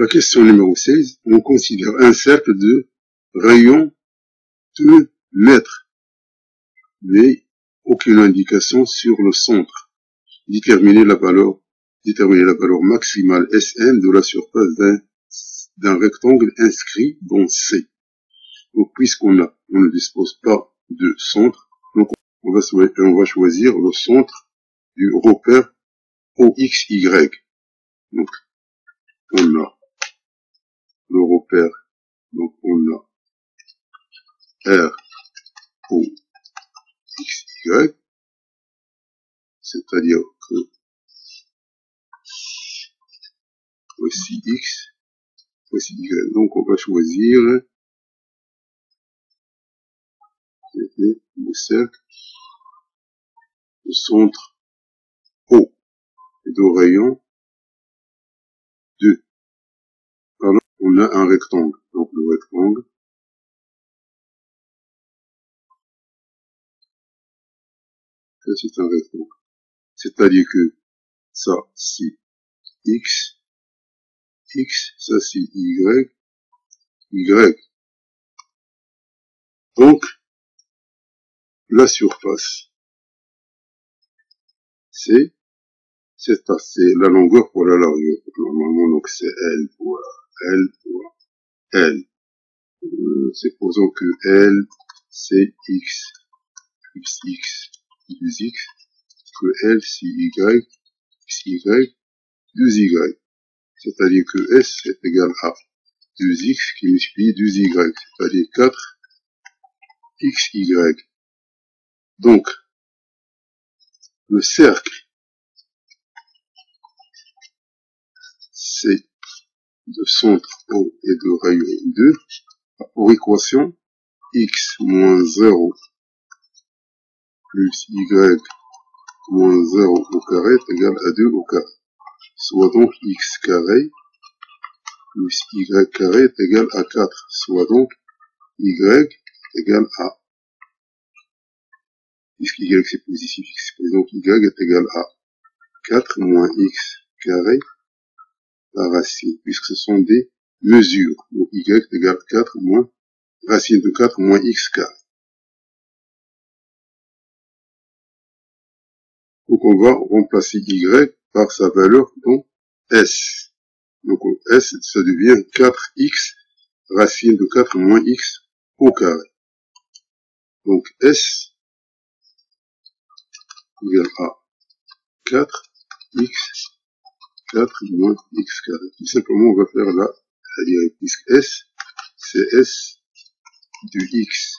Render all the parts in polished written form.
La question numéro 16, on considère un cercle de rayon 2 mètres, mais aucune indication sur le centre. Déterminer la valeur maximale Sm de la surface d'un rectangle inscrit dans C. Donc, puisqu'on ne dispose pas de centre, donc on va choisir le centre du repère OXY. Donc, on a le repère, donc on a R O X Y, c'est-à-dire que voici X, voici Y. Donc on va choisir le cercle, le centre O et de rayon 2. Alors on a un rectangle, donc le rectangle, ça c'est un rectangle. C'est-à-dire que ça c'est X, ça c'est Y, Y. Donc, la surface, c'est la longueur fois la largeur. Normalement, donc c'est L fois L. Supposons que L, c'est X, plus X, que L, c'est Y, Y, 2Y. C'est-à-dire que S est égal à 2X qui multiplie 2Y, c'est-à-dire 4XY. Donc, le cercle, c'est de centre O et de rayon 2, pour équation X moins 0 plus Y moins 0 au carré est égal à 2 au carré. Soit donc X carré plus Y carré est égal à 4. Soit donc Y égale à, puisque Y c'est positif, donc Y est égal à 4 moins X carré la racine, puisque ce sont des mesures. Donc Y est égal à 4 moins racine de 4 moins X carré. Donc on va remplacer Y par sa valeur dans S. Donc S, ça devient 4X racine de 4 moins X au carré. Donc S égale à 4X 4 moins X carré. Tout simplement, on va faire la dérivée, puisque S, c'est S du X.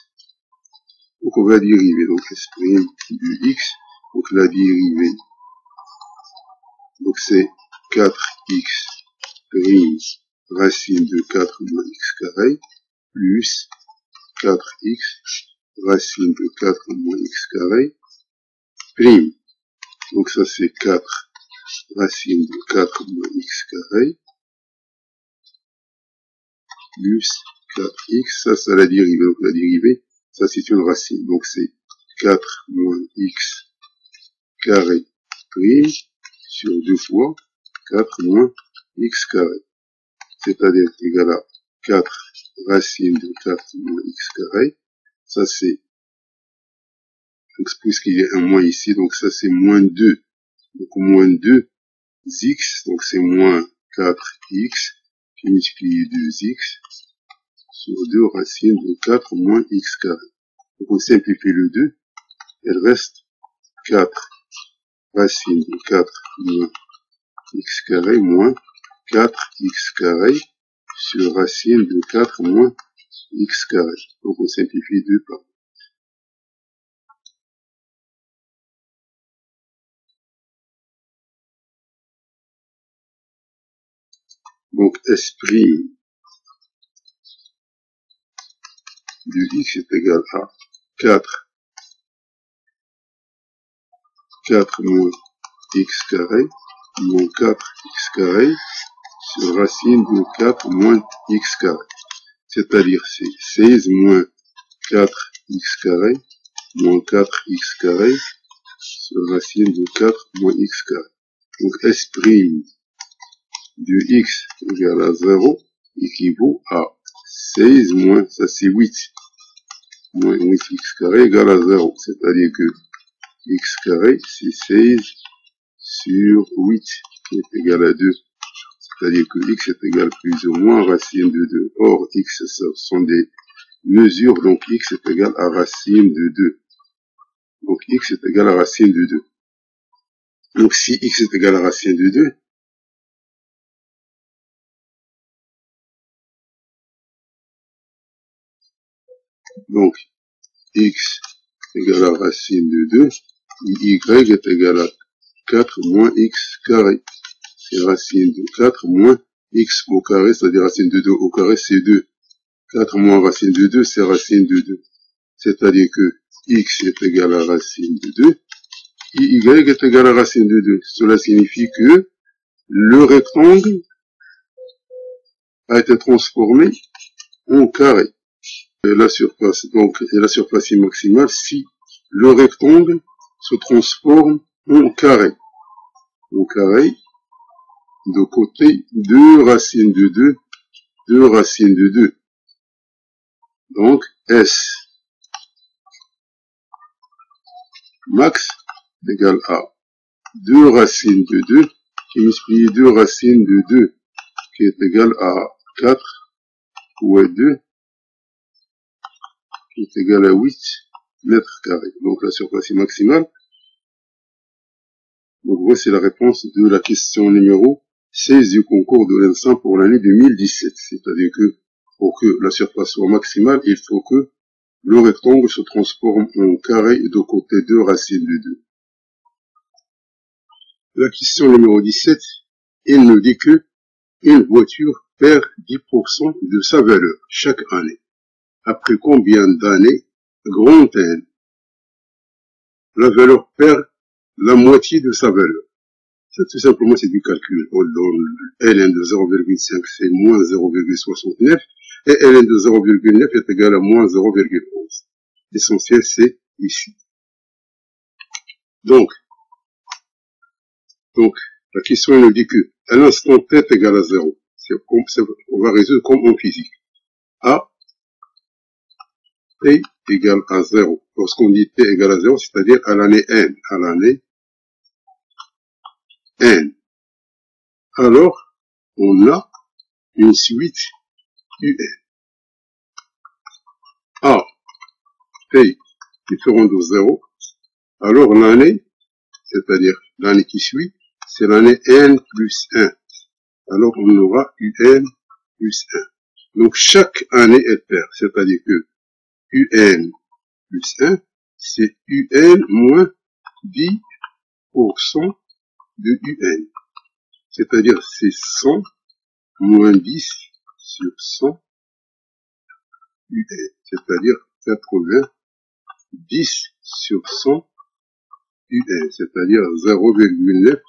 Donc on va dériver, donc S' du X, donc la dérivée, donc c'est 4X prime racine de 4 moins X carré, plus 4X racine de 4 moins X carré, prime. Donc ça c'est 4 racine de 4 moins X carré, plus 4X, ça c'est la dérivée. Donc la dérivée, ça c'est une racine. Donc c'est 4 moins X carré prime sur 2 fois 4 moins X carré. C'est-à-dire égal à 4 racine de 4 moins X carré. Ça c'est, puisqu'il y a un moins ici, donc ça c'est moins 2. Donc moins 2x, donc c'est moins 4x qui multiplie 2x sur 2 racines de 4 moins x carré. Donc on simplifie le 2, il reste 4 racine de 4 moins x carré moins 4x carré sur racine de 4 moins x carré. Donc on simplifie 2 par 2. Donc S' du x est égal à 4 moins x carré moins 4x carré sur racine de 4 moins x carré. C'est-à-dire c'est 16 moins 4x carré moins 4x carré sur racine de 4 moins x carré. Donc S' de x égale à 0 équivaut à 16 moins, ça c'est 8, moins 8x carré égale à 0. C'est-à-dire que x carré, c'est 16 sur 8 qui est égal à 2. C'est-à-dire que x est égal plus ou moins racine de 2. Or, x, ce sont des mesures, donc x est égal à racine de 2. Donc x est égal à racine de 2. Donc si x est égal à racine de 2, donc x égale à racine de 2, y est égal à 4 moins x carré. C'est racine de 4 moins x au carré, c'est-à-dire racine de 2 au carré, c'est 2. 4 moins racine de 2, c'est racine de 2. C'est-à-dire que x est égal à racine de 2, y est égal à racine de 2. Cela signifie que le rectangle a été transformé en carré. Et la surface, donc, est la surface maximale si le rectangle se transforme en carré. En carré, de côté 2 racines de 2, 2 racines de 2. Donc, S max égale à 2 racines de 2 qui multiplie 2 racines de 2 qui est égal à 4 fois 2 qui est égal à 8 mètres carrés. Donc la surface maximale. Donc voici la réponse de la question numéro 16 du concours de l'ENSA pour l'année 2017. C'est-à-dire que pour que la surface soit maximale, il faut que le rectangle se transforme en carré de côté 2 racines de 2. La question numéro 17, il nous dit que une voiture perd 10% de sa valeur chaque année. Après combien d'années, grand N, la valeur perd la moitié de sa valeur? Ça, tout simplement, c'est du calcul. Ln de 0,5, c'est moins 0,69, et Ln de 0,9 est égal à moins 0,11. L'essentiel, c'est ici. Donc, la question nous dit que à l'instant t est égal à 0. On va résoudre comme en physique. A, t égale à 0. Lorsqu'on dit t égale à 0, c'est-à-dire à l'année n. À l'année n. Alors, on a une suite un. A, t différent de 0. Alors, l'année, c'est-à-dire l'année qui suit, c'est l'année n plus 1. Alors, on aura un plus 1. Donc, chaque année est paire, c'est-à-dire que un plus 1, c'est un moins 10% de un. C'est-à-dire, c'est 100 moins 10 sur 100 un. C'est-à-dire 80, 10 sur 100 un. C'est-à-dire 0,9 un.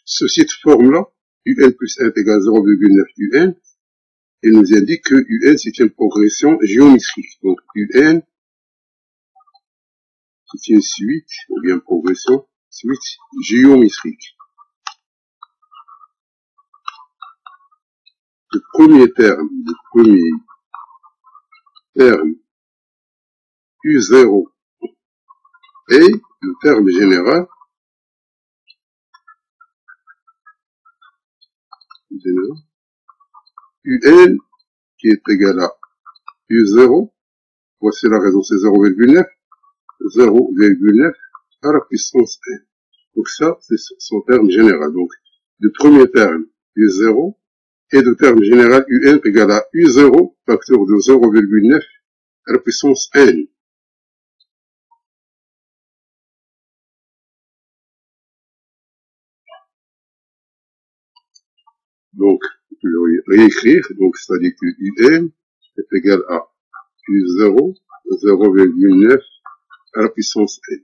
Sous cette forme-là, un plus 1 égale 0,9 un, il nous indique que un, c'est une progression géométrique. Donc, un, c'est une suite, ou bien progression, suite géométrique. Le premier terme U0 et le terme général, UN qui est égal à U0, voici la raison, c'est 0,9, 0,9 à la puissance n. Donc ça, c'est son terme général. Donc, le premier terme, U0, et le terme général UN égale à U0, facteur de 0,9 à la puissance n. Donc, je vais réécrire, donc c'est-à-dire que UN est égal à U0, 0,9 à la puissance n.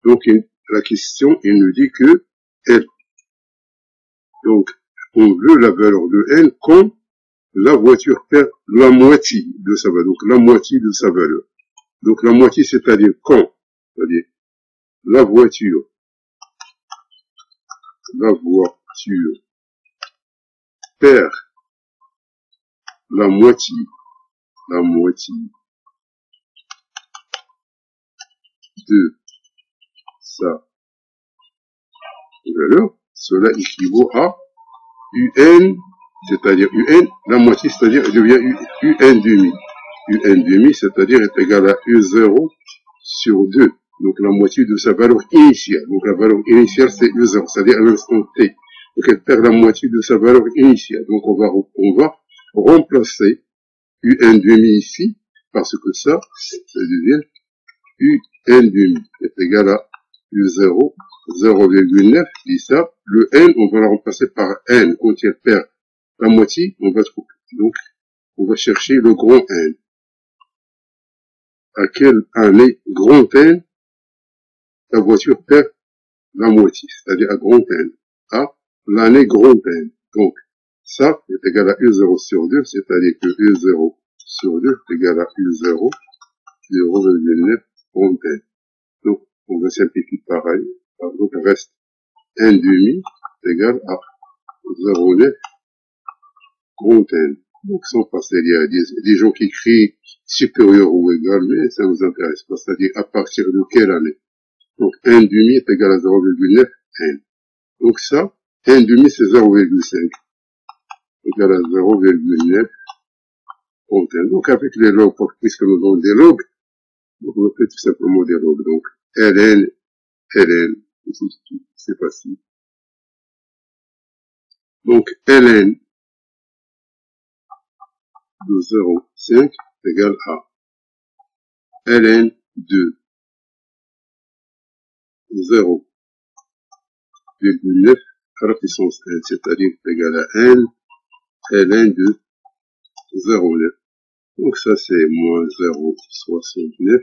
Donc, la question, il nous dit que L. Donc, on veut la valeur de N quand la voiture perd la moitié de sa valeur. Donc, la moitié de sa valeur. Donc, la moitié, c'est-à-dire quand? C'est-à-dire, la voiture perd la moitié de sa valeur, cela équivaut à UN, c'est-à-dire UN, la moitié, c'est-à-dire devient UN demi. UN demi, c'est-à-dire est égal à U0 sur 2. Donc la moitié de sa valeur initiale. Donc la valeur initiale, c'est U0, c'est-à-dire à l'instant T. Donc elle perd la moitié de sa valeur initiale. Donc on va remplacer UN demi ici, parce que ça devient UN demi est égal à U0, 0,9, dit ça. Le N, on va le remplacer par N. Quand il perd la moitié, on va trouver. Donc, on va chercher le grand N. À quelle année grand N, la voiture perd la moitié, c'est-à-dire à grand N. À l'année grand N. Donc, ça est égal à U0 sur 2, c'est-à-dire que U0 sur 2 est égal à U0, 0,9 grand N. Donc, on va simplifier pareil. Donc, il reste N demi égal à 0,9 grand N. Donc, sans passer, il y a des gens qui crient supérieur ou égal, mais ça nous intéresse pas. C'est-à-dire, à partir de quelle année? Donc, N demi est égal à 0,9 N. Donc, ça, N demi, c'est 0,5. Égal à 0,9 grand N. Donc, avec les logs, puisque nous avons des logs, donc on fait tout simplement des logs. Donc, ln, c'est facile. Donc, ln de 0,5 égale à ln de 0,9 à la puissance n, c'est-à-dire égal à n, ln de 0,9. Donc ça c'est moins 0,69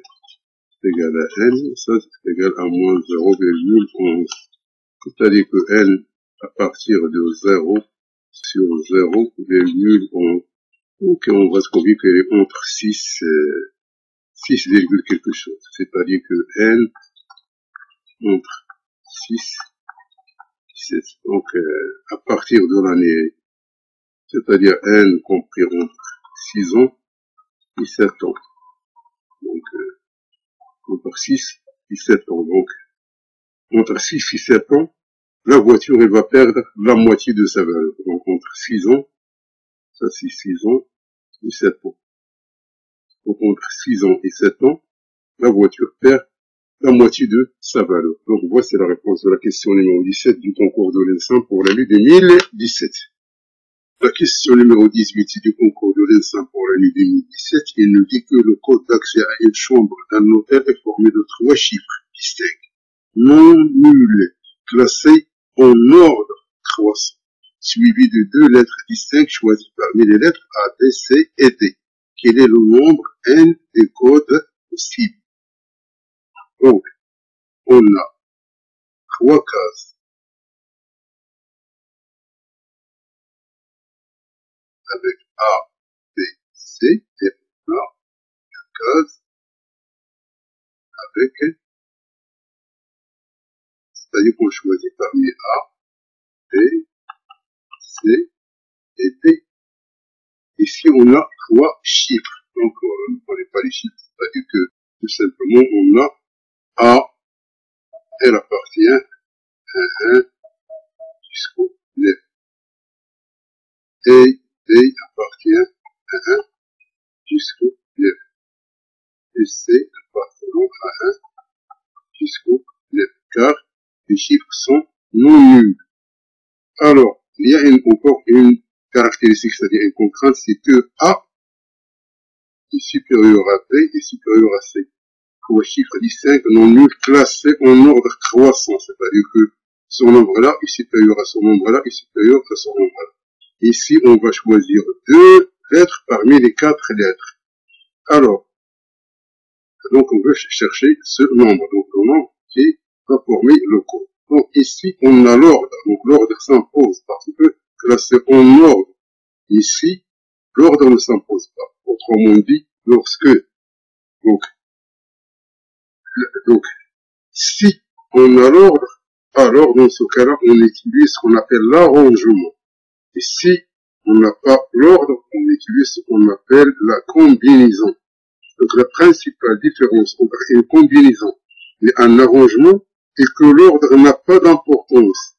égal à n, ça c'est égal à moins 0,11. C'est-à-dire que n à partir de 0 sur 0,11. Donc on va trouver qu'elle est entre 6, 6, quelque chose. C'est-à-dire que n entre 6, 7. Donc à partir de l'année, c'est-à-dire n compris entre 6 ans et 7 ans. Donc entre 6 et 7 ans. Donc entre 6 et 7 ans, la voiture elle va perdre la moitié de sa valeur. Donc entre 6 ans, ça c'est 6 ans et 7 ans. Donc entre 6 ans et 7 ans, la voiture perd la moitié de sa valeur. Donc voici la réponse de la question numéro 17 du concours de l'ENSAM pour l'année 2017. La question numéro 18 du concours de l'ENSAM pour l'année 2017, il nous dit que le code d'accès à une chambre d'un hôtel est formé de 3 chiffres distincts, non nuls, classés en ordre croissant, suivis de 2 lettres distinctes choisies parmi les lettres A, B, C et D. Quel est le nombre N des codes possibles? Donc, on a 3 cases avec A, B, C, et on a 2 cases avec, c'est-à-dire qu'on choisit parmi A, B, C et D. Ici, on a 3 chiffres. Donc, on ne connaît pas les chiffres. C'est-à-dire que, tout simplement, on a A, elle appartient à 1 jusqu'au 9. Et D appartient à 1 jusqu'au 9. Et C appartient à 1 jusqu'au 9. Car les chiffres sont non nuls. Alors, il y a encore une caractéristique, c'est-à-dire une contrainte, c'est que A est supérieur à B est supérieur à C. 3 chiffres distincts non nuls classés en ordre croissant, c'est-à-dire que son nombre-là est supérieur à son nombre-là est supérieur à son nombre-là. Ici, on va choisir 2 lettres parmi les 4 lettres. Alors, donc on veut chercher ce nombre, donc le nombre qui va former le code. Donc ici, on a l'ordre, donc l'ordre s'impose parce que classé en ordre, ici, l'ordre ne s'impose pas. Autrement dit, lorsque, donc, si on a l'ordre, alors dans ce cas-là, on utilise ce qu'on appelle l'arrangement. Et si on n'a pas l'ordre, on utilise ce qu'on appelle la combinaison. Donc la principale différence entre une combinaison et un arrangement est que l'ordre n'a pas d'importance.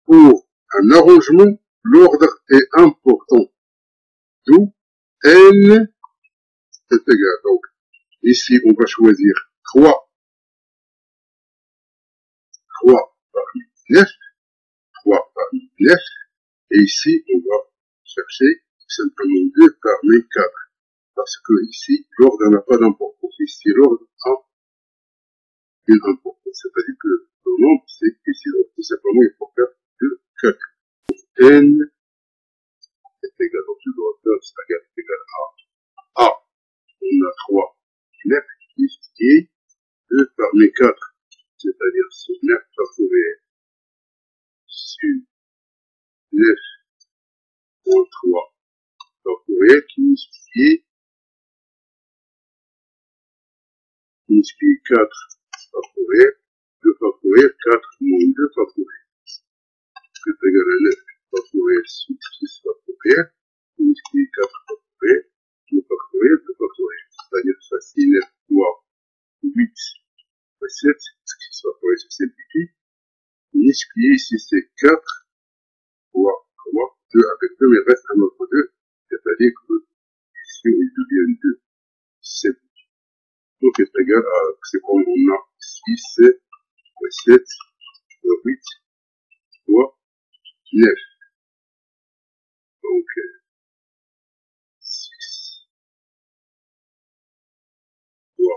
Pour un arrangement, l'ordre est important. D'où n est égal. Donc ici, on va choisir 3 parmi 9, 3 parmi 9, et ici, on va chercher simplement 2 parmi 4, parce que ici, l'ordre n'a pas d'importance. Ici, l'ordre a une importance, c'est-à-dire que le nombre, c'est ici, donc, tout simplement, il faut faire 2 calculs. N est égal, donc je dois faire ça est égal à A. On a 3, 9, et 2 parmi 4, c'est-à-dire sur 9 factoriel sur 9 moins 3 factoriel qui multiplie 4 factoriel, 2 factoriel, 4 moins 2 factoriel, c'est égal à 9 factoriel sur 6 factoriel, qui multiplie 4 factoriel, 2 factoriel, 2 factoriel, c'est-à-dire ça c'est 9 fois 8 fois 7, ce qui soit factoriel se simplifie, multiplié ici c'est 4 fois 3, 2 avec 2, mais reste un autre 2, c'est-à-dire que ici il devient 2, 7. Donc est égal à, c'est comme on a 6, 7, 7, 8, 3, 9. Donc 6, 3,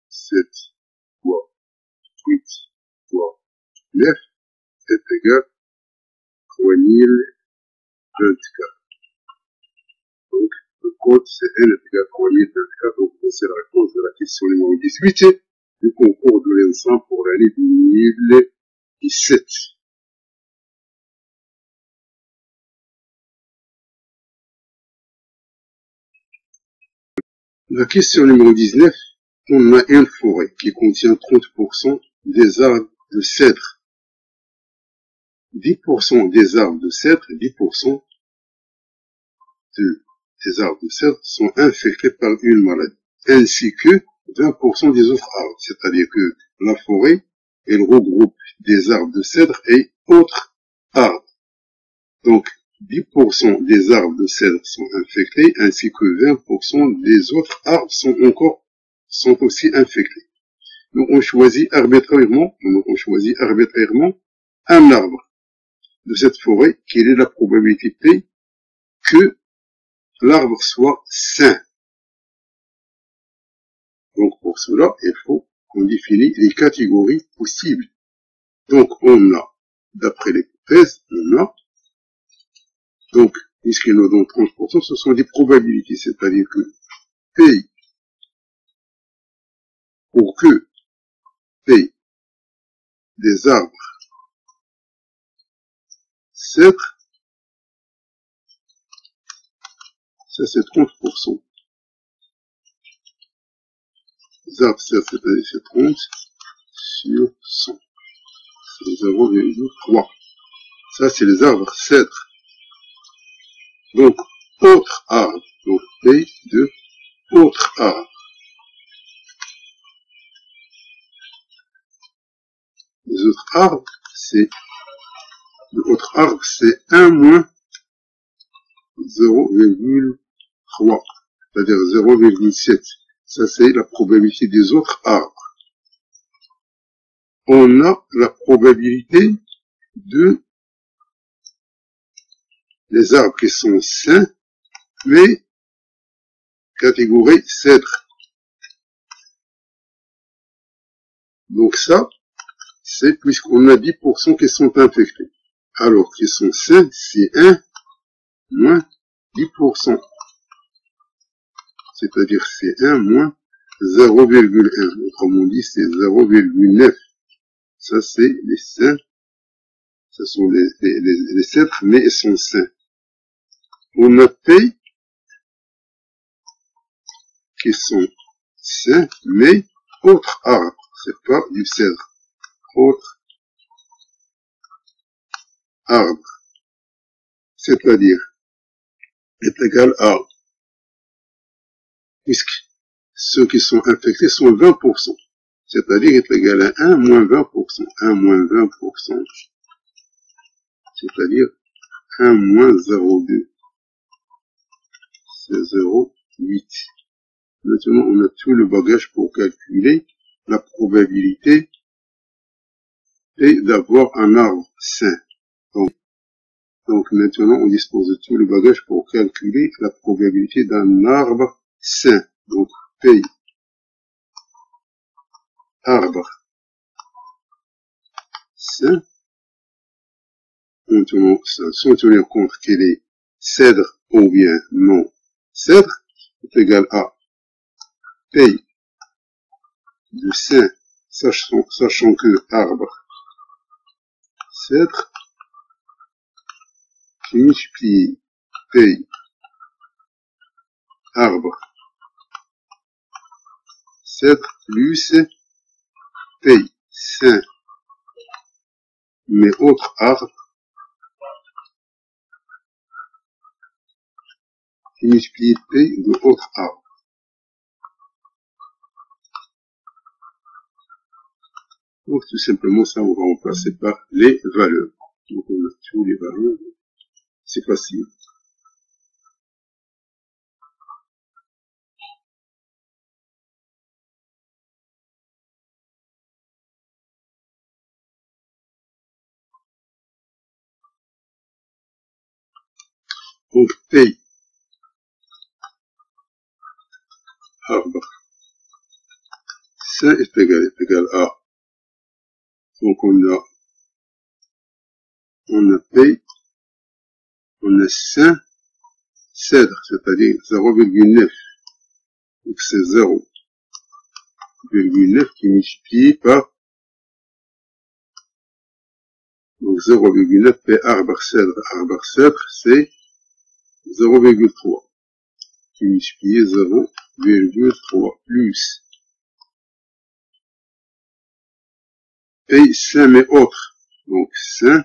7, 3, 8, 3, 9 est égal à 3024. Donc le code c'est n est égal à 3024. Donc c'est la réponse de la question numéro 18 du concours de l'ENSAM pour l'année 2017. La question numéro 19, on a une forêt qui contient 30% des arbres de cèdre, 10% des arbres de cèdre, 10% des arbres de cèdre sont infectés par une maladie, ainsi que 20% des autres arbres, c'est-à-dire que la forêt, elle regroupe des arbres de cèdre et autres arbres. Donc, 10% des arbres de cèdre sont infectés, ainsi que 20% des autres arbres sont aussi infectés. Donc, on choisit arbitrairement un arbre de cette forêt. Quelle est la probabilité que l'arbre soit sain? Donc, pour cela, il faut qu'on définisse les catégories possibles. Donc, on a, d'après l'hypothèse, donc, puisqu'il nous donne 30%, ce sont des probabilités, c'est-à-dire que P, pour que P des arbres cèdre, ça c'est 30%. Les arbres cèdre, c'est-à-dire c'est 30 sur 100. C'est 0,3. Ça c'est les arbres cèdre. Donc, autre arbre, donc P de autre arbre. Les autres arbres, c'est, l'autre arbre, c'est 1 moins 0,3, c'est-à-dire 0,7. Ça, c'est la probabilité des autres arbres. On a la probabilité de les arbres qui sont sains, mais catégorie cèdre. Donc ça, c'est puisqu'on a 10% qui sont infectés. Alors qu'ils sont sains, c'est 1 moins 10%. C'est-à-dire c'est 1 moins 0,1. Autrement dit, c'est 0,9. Ça, c'est les sains. Ce sont les cèdres, mais ils sont sains. On a P qui sont sains, mais autres arbres. C'est pas du cèdre. Autres arbres. C'est-à-dire est égal à, puisque ceux qui sont infectés sont 20%, c'est-à-dire est égal à 1 moins 20%, 1 moins 20%, c'est-à-dire 1 moins 0,2, c'est 0,8. Maintenant, on a tout le bagage pour calculer la probabilité d'avoir un arbre sain. Donc maintenant, on dispose de tout le bagage pour calculer la probabilité d'un arbre sain. Donc, P, arbre sain, sans tenir compte qu'il est cèdre ou bien non cèdre, est égal à P de sain, sachant que arbre cèdre, qui multiplie P arbre cèdre plus P sain mais autre arbre qui multiplie P de autre arbre. Donc tout simplement ça, on va remplacer par les valeurs. Donc on a tous les valeurs, c'est facile. Donc P arbre sain est égal à, donc on a P, on a sain cèdre, c'est-à-dire 0,9, donc c'est 0,9 qui multiplie par, donc 0,9 P arbre cèdre c'est 0,3 qui multiplie 0,3 plus P sain mais autre, donc sain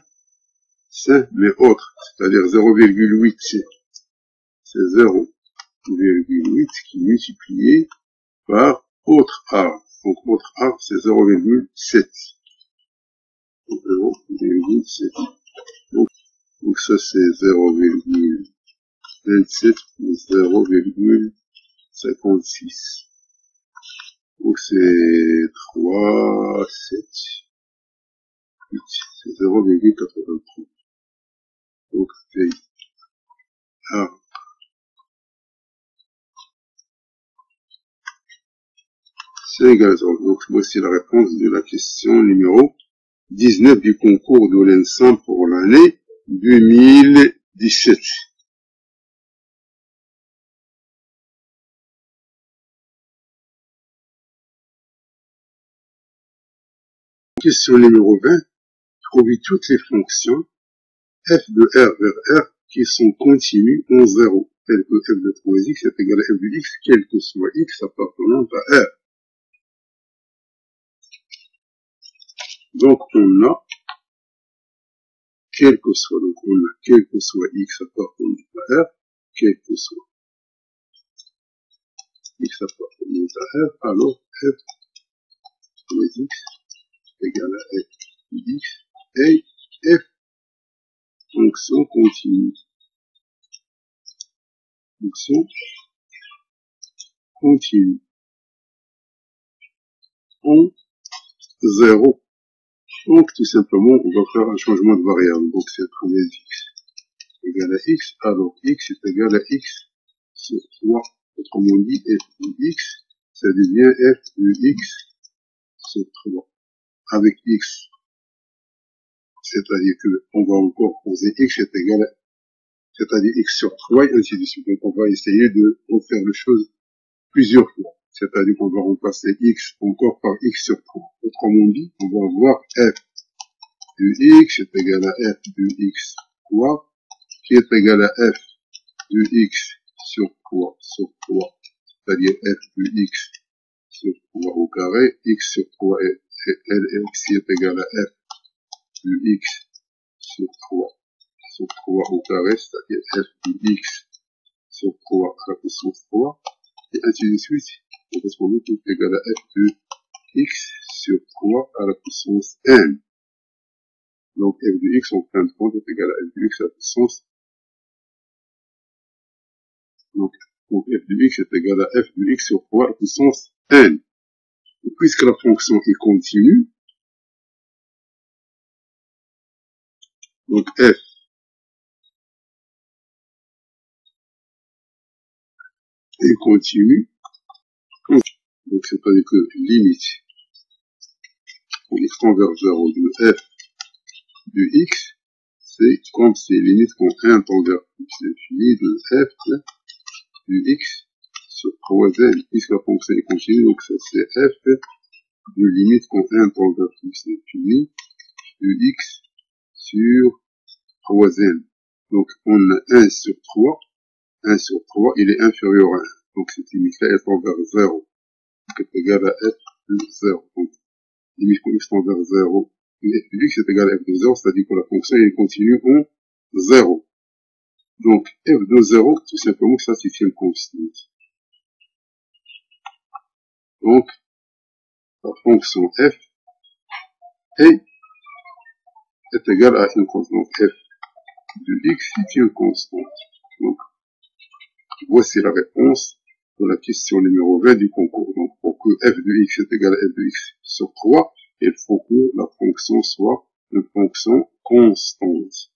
mais autre, c'est-à-dire 0,8, c'est 0,8 qui est multiplié par autre arbre. Donc autre arbre c'est 0,7. 0,7. Donc ça c'est 0,27 plus 0,56. Donc c'est 3, 7, 8. C'est 0,83. Donc P arbre c'est égal à 0. Donc voici la réponse de la question numéro 19 du concours de l'ENSAM pour l'année 2017. Question numéro 20. Trouvez toutes les fonctions f de r vers r qui sont continues en 0, telles que f de 3x est égal à f de x, quel que soit x appartenant à r. Donc on a quel que soit x appartenant à r, quel que soit x appartenant à r, alors f de x égale à f de x et f fonction continue. Fonction continue en 0. Donc tout simplement on va faire un changement de variable. Donc c'est 3x égale à x, alors x est égal à x sur 3. Autrement dit, f de x, ça devient f de x sur 3. Avec x, c'est-à-dire qu'on va encore poser x est égal à, c'est-à-dire x sur 3 et ainsi de suite. Donc on va essayer de refaire les choses plusieurs fois. C'est-à-dire qu'on va remplacer x encore par x sur 3. Autrement dit, on va avoir f de x est égal à f de x 3 qui est égal à f de x sur 3, c'est-à-dire f de x sur 3 au carré, x sur 3 et x est égal à f de x sur 3 au carré, c'est-à-dire f de x sur 3 à la puissance 3, et ainsi de suite, parce qu'on veut tout égal à f de x sur 3 à la puissance n. Donc f de x en fin de compte est égal à f de x à la puissance. Donc f de x est égal à f de x sur 3 à la puissance n. Et puisque la fonction est continue, donc f est continue, donc c'est-à-dire que limite pour x tend vers 0 de f de x, c'est comme c'est limite quand 1 tend vers l'infini de f de x sur 3n, puisque la fonction est continue, donc ça c'est f de limite quand 1 tend vers l'infini de x sur 3n. Donc on a 1 sur 3, 1 sur 3, il est inférieur à 1. Donc cette limite-là, elle tend vers 0, donc est égal à f de 0. Donc limite quand x tend vers 0, f de x est égal à f de 0, c'est-à-dire que la fonction est continue en 0. Donc f de 0, tout simplement, ça c'est une constante. Donc la fonction f est égale à une constante. Donc f de x est une constante. Donc voici la réponse de la question numéro 20 du concours. Donc pour que f de x est égal à f de x sur 3, il faut que la fonction soit une fonction constante.